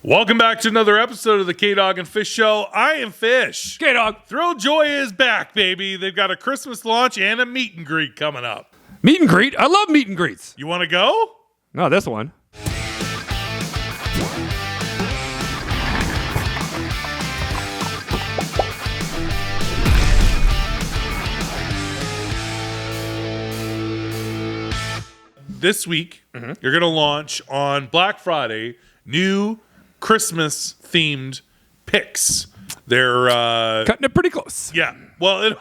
Welcome back to another episode of the K-Dog&Fish Show. I am Fish. K-Dog. Thrilljoy is back, baby. They've got a Christmas launch and a meet and greet coming up. Meet and greet? I love meet and greets. You want to go? No, this one. This week, you're going to launch on Black Friday new Christmas-themed picks. They're Cutting it pretty close. yeah. Well,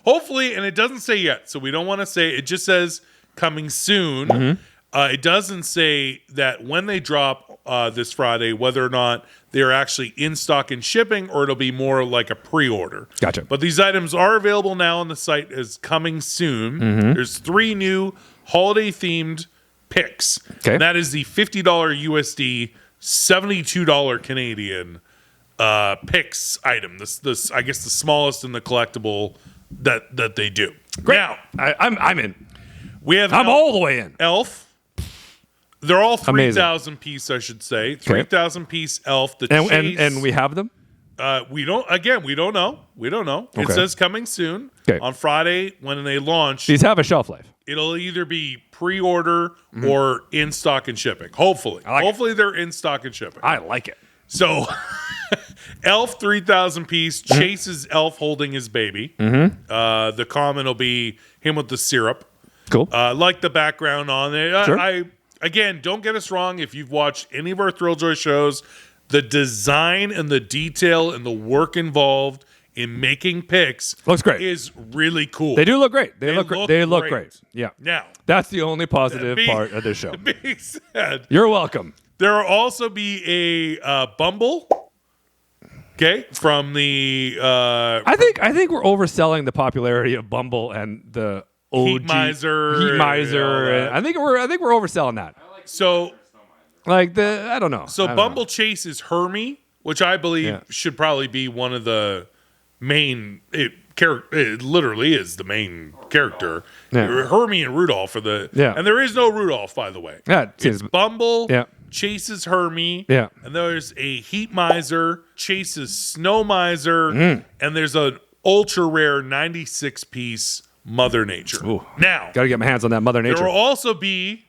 hopefully, and it doesn't say yet, so we don't want to say. It just says coming soon. It doesn't say that when they drop this Friday, whether or not they're actually in stock and shipping, or it'll be more like a pre-order. Gotcha. But these items are available now on the site as coming soon. There's 3 new holiday-themed picks. Okay. And that is the $50 USD, $72 Canadian picks item. This I guess the smallest in the collectible that they do. Great. Now, I'm in. we have I'm all the way in. Elf. They're all 3,000 piece, I should say. 3,000 piece Elf. The chase, And we have them? we don't know. We don't know. It Okay. says coming soon. Okay. On Friday when they launch. These have a shelf life. It'll either be pre-order or in stock and shipping. Hopefully. Hopefully they're in stock and shipping. I like it. So, Elf 3,000 piece chases Elf holding his baby. The common will be him with the syrup. Cool. Like the background on it. Sure. Again, don't get us wrong. If you've watched any of our Thrilljoy shows, the design and the detail and the work involved in making picks Looks great. is really cool. They do look great. They look great. great. Yeah. Now, That's the only positive part of this show. being said, You're welcome. there will also be a Bumble, okay, from the I think we're overselling the popularity of Bumble and the OG Heat Miser Heat Miser. and all that. I think we're overselling that. so I don't know. So I don't Bumble know. chases Hermie, which I believe should probably be one of the main it literally is the main character. Yeah. Hermie and Rudolph are the and there is no Rudolph, by the way. Yeah, It's Bumble Yeah. chases Hermie. Yeah. And there's a Heat Miser chases Snow Miser, and there's an ultra rare 96 piece Mother Nature. Ooh. Now, Got to get my hands on that Mother there Nature. will also be,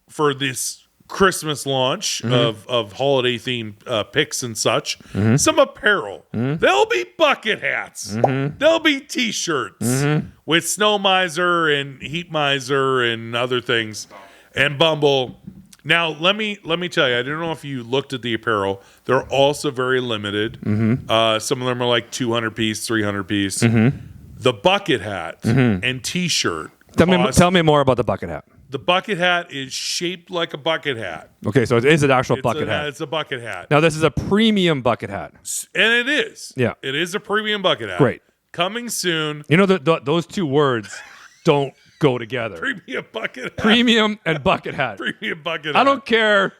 for this Christmas launch of holiday themed picks and such, some apparel. There'll be bucket hats. There'll be t-shirts with Snow Miser and Heat Miser and other things, and Bumble. Now let me tell you, I don't know if you looked at the apparel. They're also very limited. Some of them are like 200 piece, 300 piece. The bucket hat and t-shirt. Tell me more about the bucket hat. The bucket hat is shaped like a bucket hat. Okay, so it is an actual bucket hat. It's a bucket hat. Now this is a premium bucket hat. And it is. Yeah. It is a premium bucket hat. Great. Coming soon. You know those two words don't go together. Premium bucket hat. Premium and bucket hat. Premium bucket hat. I don't care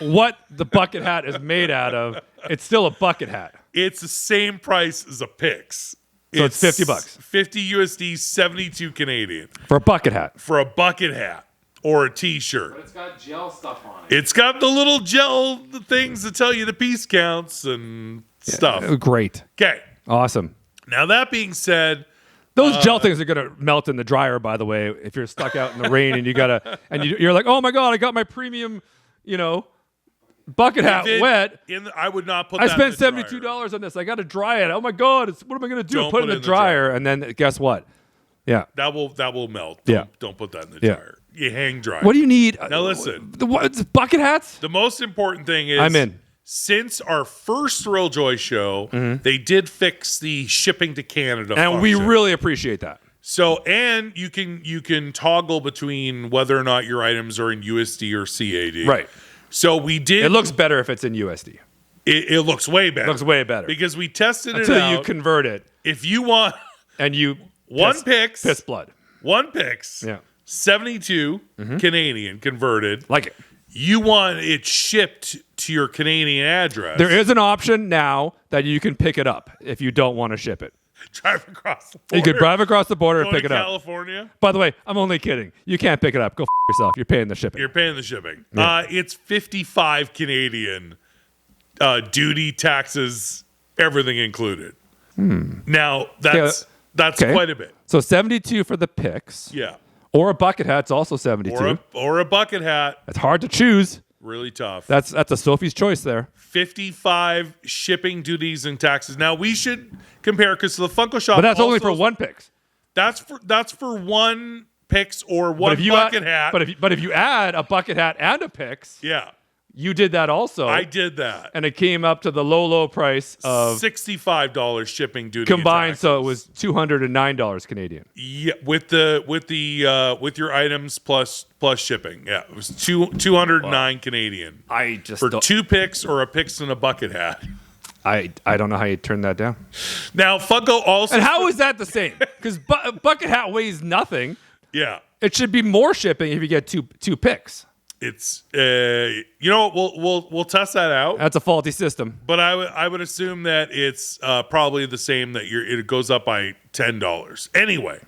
what the bucket hat is made out of. It's still a bucket hat. It's the same price as a Pix. So it's $50. 50 USD, 72 Canadian. For a bucket hat. For a bucket hat or a t-shirt. But it's got gel stuff on it. It's got the little gel things that tell you the piece counts and stuff. Great. Okay. Awesome. Now that being said, Those gel things are gonna melt in the dryer, by the way, if you're stuck out in the rain and you're like, oh my god, I got my premium, bucket hat wet. I would not put I that spent in the dryer. $72 on this. I got to dry it. Oh my god, what am I gonna do? Don't Put it in the dryer, and then guess what? Yeah. That will melt. Yeah. Don't put that in the Yeah. dryer. You hang dry. What do you need? Now listen. What, bucket hats? The most important thing is I'm in. Since our first Thrilljoy show, they did fix the shipping to Canada And we function. really appreciate that. So, and you can toggle between whether or not your items are in USD or CAD. Right. So we did. It looks better if it's in USD. It looks way better. It looks way better. Because we tested Until it out. you convert it. If you want And you Pix. piss blood. One Pix. Yeah. 72 Canadian converted. Like it. You want it shipped to your Canadian address. There is an option now that you can pick it up if you don't want to ship it. Drive across the border. You could drive across the border and Go pick to it up. California. By the way, I'm only kidding. You can't pick it up. Go yourself. You're paying the shipping. You're paying the shipping. Yeah. It's 55 Canadian duty, taxes, everything included. Now that's quite a bit. So 72 for the picks. Yeah. Or a bucket hat's also 72. Or a bucket hat. It's hard to choose. Really tough. That's a Sophie's choice there. 55 shipping duties and taxes. Now we should compare because the Funko shop. But that's only for one picks. That's for one picks or one bucket hat. But if you add a bucket hat and a picks, yeah, you did that also. I did that, and it came up to the low price of $65 shipping duty combined. So it was $209 Canadian. Yeah, with your items plus shipping. Yeah, it was 209 Canadian. I just for two picks or a picks and a bucket hat. I don't know how you turn that down. Now Funko also. And how is that the same? Because bucket hat weighs nothing. Yeah, it should be more shipping if you get two picks. It's we'll test that out. That's a faulty system. But I would assume that it's probably the same, that it goes up by $10. Anyway,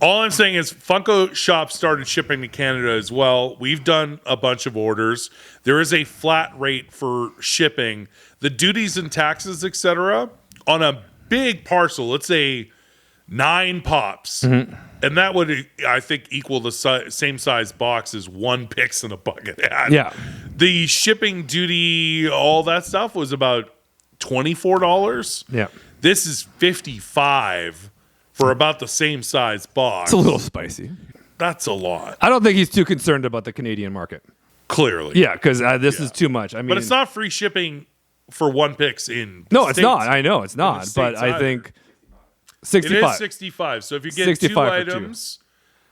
all I'm saying is Funko Shop started shipping to Canada as well. We've done a bunch of orders. There is a flat rate for shipping. The duties and taxes, etc., on a big parcel, let's say 9 pops. Mm-hmm. And that would, I think, equal the same size box as one picks and a bucket hat. Yeah. The shipping duty, all that stuff was about $24. Yeah. This is $55 for about the same size box. It's a little spicy. That's a lot. I don't think he's too concerned about the Canadian market. Clearly. Yeah, because this is too much. I mean, but it's not free shipping for one picks in No, States. it's not. I know it's not. But I think 65. It is 65. So if you get 2 items,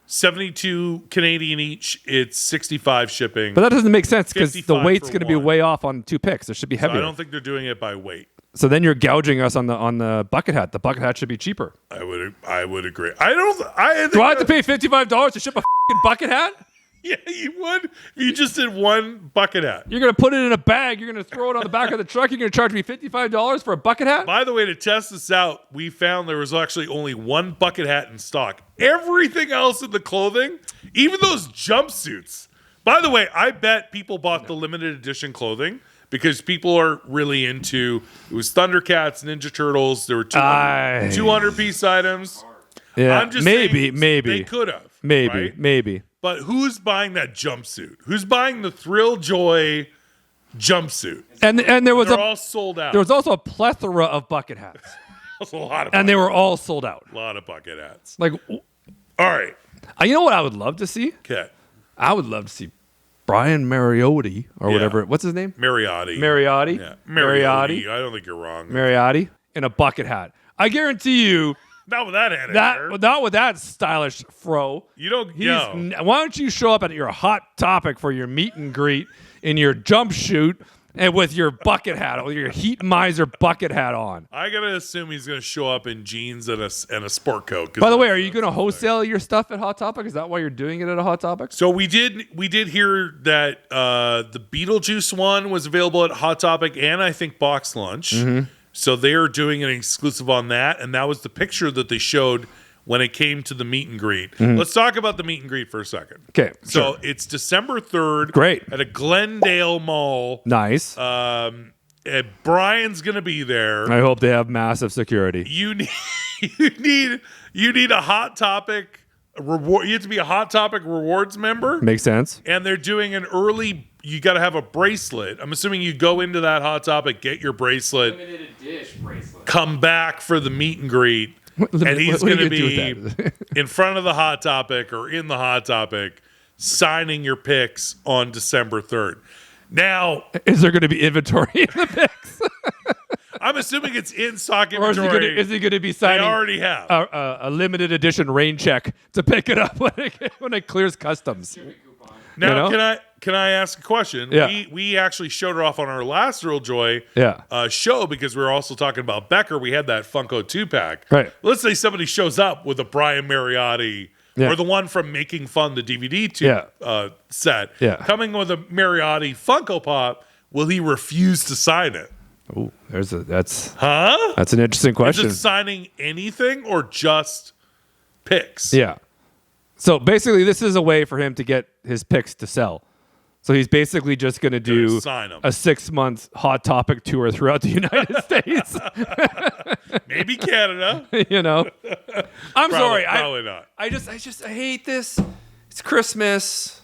72 Canadian each, it's 65 shipping. But that doesn't make sense because the weight's going to be way off on 2 picks. There should be heavier. So I don't think they're doing it by weight. So then you're gouging us on the bucket hat. The bucket hat should be cheaper. I would agree. Do I have to pay $55 to ship a bucket hat? Yeah, you would. If you just did one bucket hat. You're going to put it in a bag. You're going to throw it on the back of the truck. You're going to charge me $55 for a bucket hat? By the way, to test this out, we found there was actually only one bucket hat in stock. Everything else in the clothing, even those jumpsuits. By the way, I bet people bought the limited edition clothing because people are really into, it was Thundercats, Ninja Turtles. There were 200 piece items. Yeah, I'm just maybe. They could have. Maybe. But who's buying that jumpsuit? Who's buying the Thrilljoy jumpsuit? And there was They're all sold out. There was also a plethora of bucket hats. A lot of and they were all sold out. A lot of bucket hats. Like, all right. You know what I would love to see? Okay. I would love to see Brian Mariotti or whatever. What's his name? Mariotti. Yeah. Mariotti. I don't think you're wrong. Mariotti in a bucket hat. I guarantee you. Not with that attitude. Not with that stylish fro. You don't. Why don't you show up at your hot topic for your meet and greet in your jumpsuit and with your bucket hat, with your heat miser bucket hat on? I gotta assume he's gonna show up in jeans and a sport coat. By the way, are you gonna wholesale your stuff at Hot Topic? Is that why you're doing it at a Hot Topic? So we did hear that the Beetlejuice one was available at Hot Topic and I think Box Lunch. Mm-hmm. So they are doing an exclusive on that, and that was the picture that they showed when it came to the meet and greet. Mm-hmm. Let's talk about the meet and greet for a second. Okay. So it's December 3rd. Great. At a Glendale mall. Nice. And Brian's gonna be there. I hope they have massive security. You need a Hot Topic reward. You have to be a Hot Topic rewards member. Makes sense. And they're doing an early. You got to have a bracelet. I'm assuming you go into that Hot Topic, get your bracelet, limited edition bracelet, come back for the meet and greet, and he's going to be in front of the Hot Topic or in the Hot Topic signing your picks on December 3rd. Now, is there going to be inventory in the picks? I'm assuming it's in stock Or inventory. is he going to be signing? They already have a limited edition rain check to pick it up when it clears customs. Now, can I ask a question? Yeah. We actually showed it off on our last Thrilljoy show because we were also talking about Becker. We had that Funko 2-pack. Right. Let's say somebody shows up with a Brian Mariotti or the one from Making Fun, the DVD set, coming with a Mariotti Funko Pop. Will he refuse to sign it? Oh, that's an interesting question. Is it signing anything or just pics? Yeah. So basically, this is a way for him to get his picks to sell. So he's basically just going to do sign 'em. a 6-month Hot Topic tour throughout the United States. Maybe Canada. You know, I'm sorry. Probably not. I hate this. It's Christmas.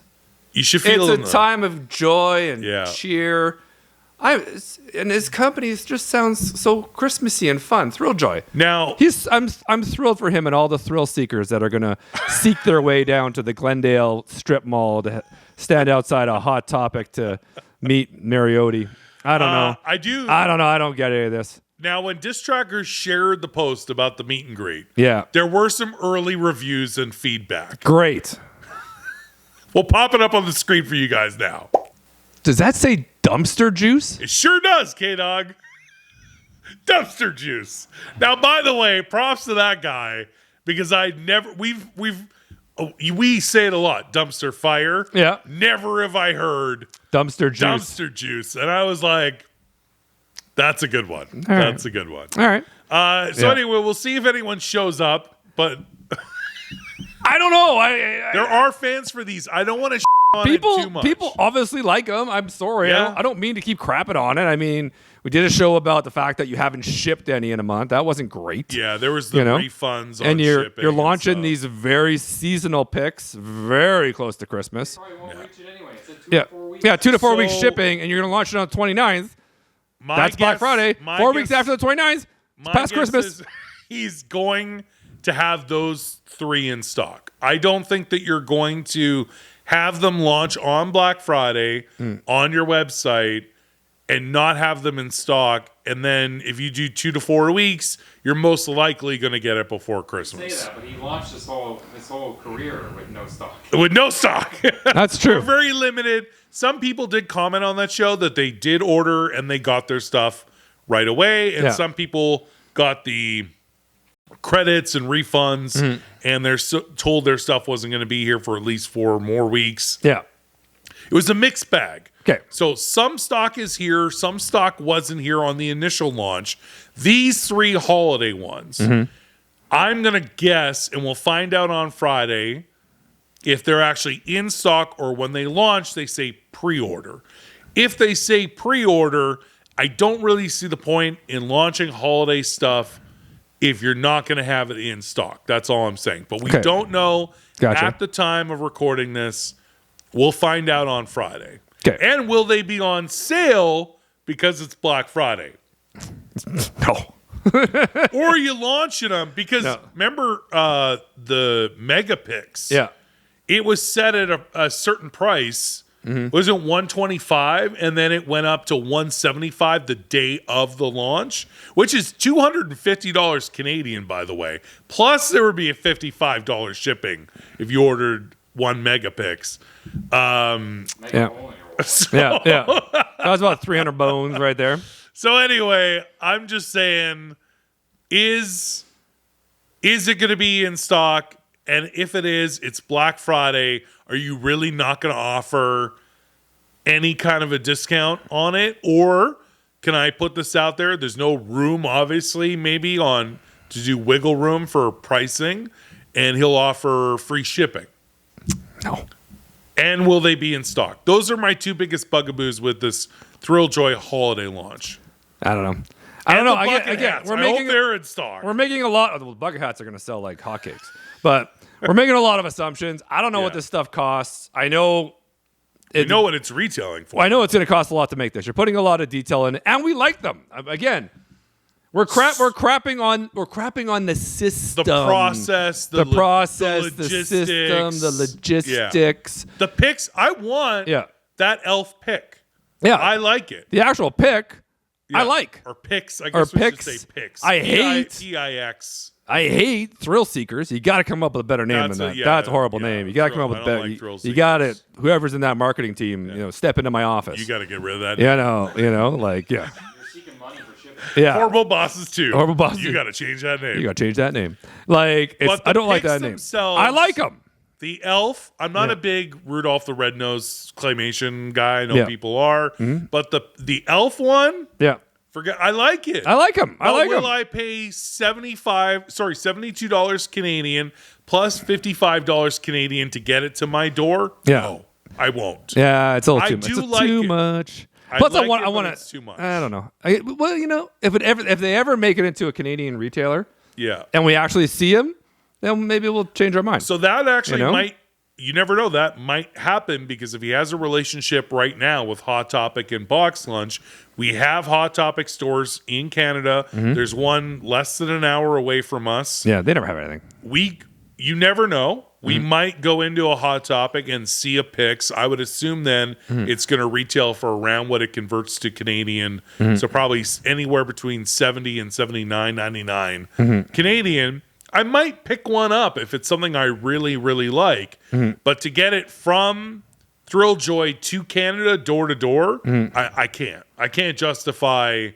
You should feel It's a time of joy and Yeah. cheer. And his company just sounds so Christmassy and fun. Thrilljoy. Now, I'm thrilled for him and all the thrill seekers that are gonna seek their way down to the Glendale strip mall to stand outside a Hot Topic to meet Mariotti. I don't know. I do. I don't know. I don't get any of this. Now, when Diss Trackers shared the post about the meet and greet, Yeah. there were some early reviews and feedback. Great. We'll pop it up on the screen for you guys now. Does that say dumpster juice? It sure does, K-Dog. Dumpster juice. Now, by the way, props to that guy because we say it a lot. Dumpster fire. Yeah. Never have I heard Dumpster juice. dumpster juice, and I was like, "That's a good one. All right. That's a good one." All right. So anyway, we'll see if anyone shows up, but I don't know. there are fans for these. I don't want to on it too much. People obviously like them. I'm sorry. Yeah. I don't mean to keep crapping on it. I mean, we did a show about the fact that you haven't shipped any in a month. That wasn't great. Yeah, there was the refunds on and you're shipping launching and these very seasonal picks very close to Christmas. Probably won't reach it anyway. It said 2 Yeah. to 4 weeks. Yeah, 2 to 4 weeks So- shipping, and you're going to launch it on the 29th. My That's Black guess- Friday. my 4 guess- weeks after the 29th. It's my past guess Christmas. is he's going to have those 3 in stock. I don't think that you're going to have them launch on Black Friday on your website and not have them in stock. And then if you do 2 to 4 weeks, you're most likely going to get it before Say Christmas. that, but he launched his whole career with no stock. With no stock. That's true. Very limited. Some people did comment on that show that they did order and they got their stuff right away. And Yeah. some people got the credits and refunds and they're told their stuff wasn't going to be here for at least 4 more weeks. Yeah. It was a mixed bag. Okay. So some stock is here, some stock wasn't here on the initial launch. These 3 holiday ones, I'm going to guess, and we'll find out on Friday if they're actually in stock or when they launch, they say pre-order. If they say pre-order, I don't really see the point in launching holiday stuff if you're not going to have it in stock. That's all I'm saying. But we Okay. don't know Gotcha. at the time of recording this. We'll find out on Friday. Okay. And will they be on sale because it's Black Friday? No. Or are you launching them? Because No. remember the Mega Picks? Yeah. It was set at a certain price. Was it 125 and then it went up to 175 the day of the launch, which is $250 Canadian, by the way. Plus there would be a $55 shipping if you ordered 1 Megapix. Yeah. Yeah. Yeah. That was about 300 bones right there. So anyway, I'm just saying, is it going to be in stock? And if it is, it's Black Friday. Are you really not going to offer any kind of a discount on it? Or can I put this out there? There's no room, obviously, maybe to do wiggle room for pricing, and he'll offer free shipping. No. And will they be in stock? Those are my 2 biggest bugaboos with this Thrilljoy holiday launch. I don't know. I don't And know. the bucket Again, hats. we're I making hope they're in stock. We're making a lot. Well, bucket hats are going to sell like hotcakes, but we're making a lot of assumptions. I don't know what Yeah. this stuff costs. I know. You know what it's retailing for. I know it's going to cost a lot to make this. You're putting a lot of detail in it, and we like them. Again, we're crapping on the system, The process, the system, the logistics. The picks, I want Yeah. that elf pick. Yeah, I like it. the actual pick. Yeah. I like. Or picks. I Or guess we picks. should say picks. I hate- P-I-X. I hate thrill seekers. You got to come up with a better name That's than a- that. yeah, That's a horrible yeah, name. You got to come up with I a don't better. like thrill You got seekers. it. Whoever's in that marketing team, step into my office. You got to get rid of that. Yeah, like yeah, You're seeking money for shipping. yeah. Horrible bosses too. Horrible bosses. You got to change that name. You got to change that name. Like it's, But the I don't like picks that name. themselves- I like them. The elf, I'm not Yeah. a big Rudolph the Red-Nosed claymation guy. I know Yeah. Mm-hmm. people are. But the elf one, Yeah, forget. I like it. I like them. I But like will them. I pay $72 Canadian plus $55 Canadian to get it to my door? Yeah. No. I won't. Yeah, it's a little I too much. do It's like too it. much. I Plus, like I want. it, I but want it's too much. I don't know. Well, if they ever make it into a Canadian retailer, Yeah. and we actually see him, then maybe we'll change our mind. So that actually You know? might, you never know, that might happen because if he has a relationship right now with Hot Topic and Box Lunch, we have Hot Topic stores in Canada. There's one less than an hour away from us. yeah, they never have anything. You never know. We might go into a Hot Topic and see a Pix. I would assume then it's going to retail for around what it converts to Canadian. So probably anywhere between 70 and 79.99 Canadian. I might pick one up if it's something I really, really like. But to get it from Thrilljoy to Canada door to door, I can't. I can't justify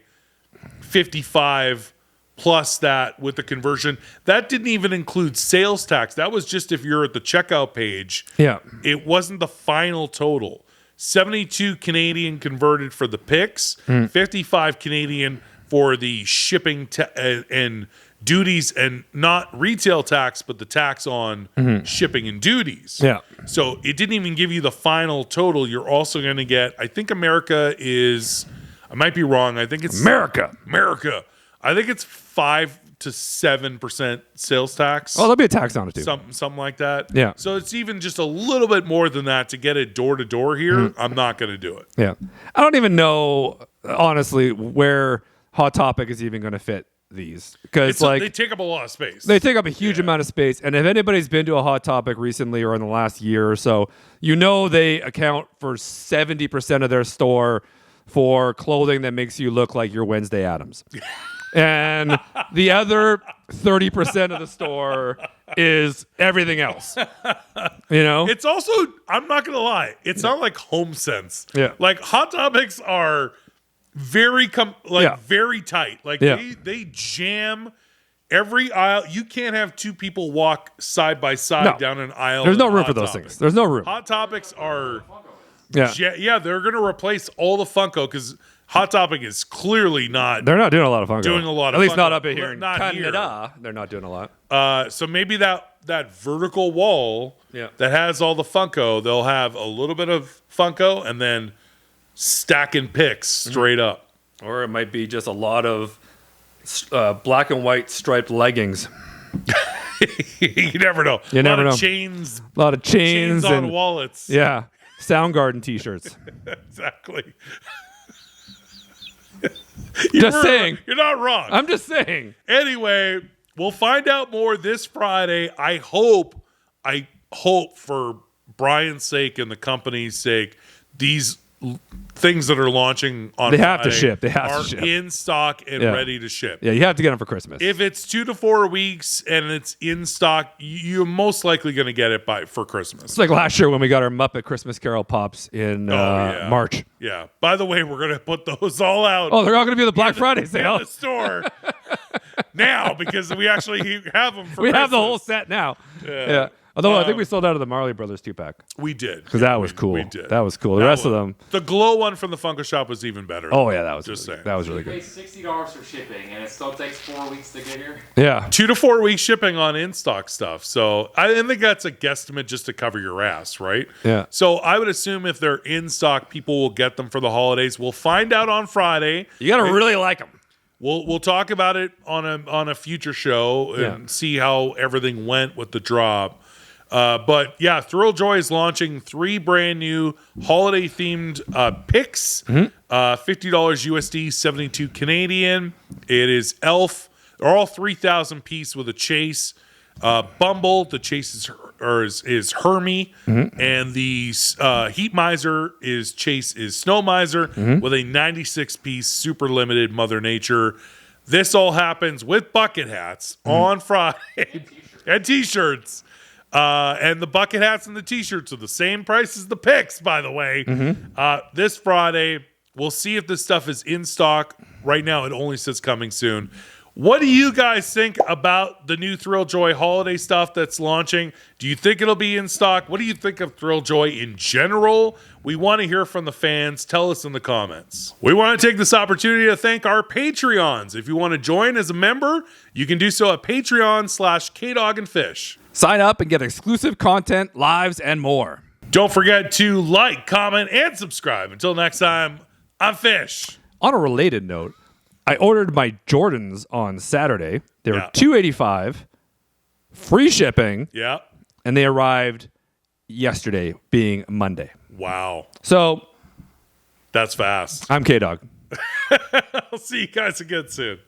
55 plus that with the conversion. That didn't even include sales tax. That was just if you're at the checkout page. Yeah. It wasn't the final total. 72 Canadian converted for the Pix, 55 Canadian for the shipping and duties, and not retail tax, but the tax on shipping and duties. Yeah. So it didn't even give you the final total. You're also going to get, I think America is, I might be wrong. I think it's America. I think it's 5 to 7% sales tax. Oh, there'll be a tax on it too. Something like that. Yeah. So it's even just a little bit more than that to get it door to door here. I'm not going to do it. Yeah. I don't even know, honestly, where Hot Topic is even going to fit these. Because They take up a lot of space. they take up a huge amount of space. And if anybody's been to a Hot Topic recently or in the last year or so, you know they account for 70% of their store for clothing that makes you look like you're Wednesday Addams. And the other 30% of the store is everything else. You know? It's also, I'm not going to lie, it's not like Home Sense. Yeah. Like Hot Topics are very very tight. Like they jam every aisle. You can't have two people walk side by side down an aisle. There's no in room Hot for those Topic. things. There's no room. Hot Topics are Yeah. yeah, they're going to replace all the Funko because Hot Topic is clearly not. They're not doing a lot of Funko. Doing a lot of At least Funko. not up here in Not here. Canada. They're not doing a lot. So maybe that vertical wall that has all the Funko, they'll have a little bit of Funko and then stacking picks straight up. Or it might be just a lot of black and white striped leggings. You never know. You never know. Chains. A lot of chains On and wallets. yeah, Soundgarden t-shirts. Exactly. Just saying. You're not wrong. I'm just saying. Anyway, we'll find out more this Friday. I hope for Brian's sake and the company's sake, these things that are launching on They have to Friday ship. They have to are ship. in stock and ready to ship. Yeah, you have to get them for Christmas. If it's 2 to 4 weeks and it's in stock, you're most likely going to get it for Christmas. It's like last year when we got our Muppet Christmas Carol pops in March. Yeah. By the way, we're going to put those all out. Oh, they're all going to be the Black Friday in sale. the store now because we actually have them for We have the Christmas. whole set now. Yeah. Although I think we sold out of the Marley Brothers 2-pack. We did. Because that was cool. We did. That was cool. The rest of them. The glow one from the Funko shop was even better. Oh, yeah. That was Just really, saying. that was really You pay good. $60 for shipping, and it still takes 4 weeks to get here. Yeah. 2 to 4 weeks shipping on in-stock stuff. So I think that's a guesstimate just to cover your ass, right? Yeah. So I would assume if they're in stock, people will get them for the holidays. We'll find out on Friday. You got to really like them. We'll talk about it on a future show and see how everything went with the drop. But yeah, Thrilljoy is launching 3 brand new holiday themed picks. $50 USD, 72 Canadian. It is Elf. They're all 3,000 piece with a chase. Bumble, the chase is Hermie, and the Heat Miser chase is Snow Miser with a 96 piece super limited Mother Nature. This all happens with bucket hats on Friday and t-shirts. And the bucket hats and the t-shirts are the same price as the picks, by the way. This Friday, we'll see if this stuff is in stock. Right now, it only says coming soon. What do you guys think about the new Thrilljoy holiday stuff that's launching? Do you think it'll be in stock? What do you think of Thrilljoy in general? We want to hear from the fans. Tell us in the comments. We want to take this opportunity to thank our Patreons. If you want to join as a member, you can do so at Patreon/k-dogandfish. Sign up and get exclusive content, lives, and more. Don't forget to like, comment, and subscribe. Until next time, I'm Fish. On a related note, I ordered my Jordans on Saturday. They were Yeah. $285, free shipping, Yeah. and they arrived yesterday, being Monday. Wow. So That's fast. I'm K-Dog. I'll see you guys again soon.